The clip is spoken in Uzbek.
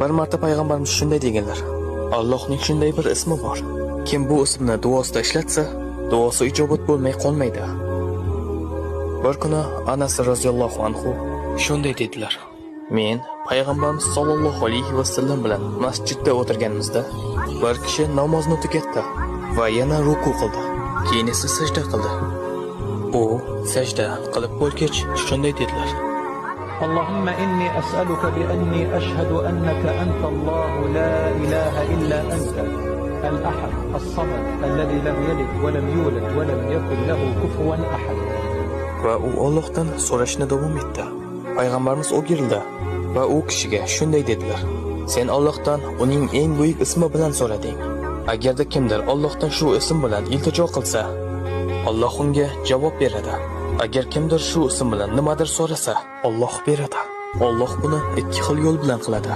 Bir marta payg'ambarimiz shunday deganlar: Allohning shunday bir ismi bor. Kim bu ismni duosida ishlatsa, duosi ijobat bo'lmay qolmaydi. Bir kuni Anas roziyallohu anhu shunday dedilar: Men payg'ambarimiz sollallohu alayhi vasallam bilan masjidda o'tirganimizda bir kishi namozni tugatdi va yana ruku qildi. Keyin esa sajda qildi. U sajda qilib bo'lgach shunday dedilar: اللهم إني أسألك بأني أشهد أنك أنت الله لا إله إلا أنت الأحد الصمد الذي لم يلد ولم يولد ولم يكن له كفوا أحد. Va u Allohdan so'rashni davom etdi. Payg'ambarimiz o'girildi va u kishiga shunday dedilar: Sen Allohdan uning eng buyuk ismi bilan so'rading. Agarda kimdir Allohdan shu ism bilan iltijo qilsa, Alloh unga javob beradi. Agar kimdir shu ism bilan nimadir so'rasa, Alloh beradi. Alloh buni ikki xil yo'l bilan qiladi.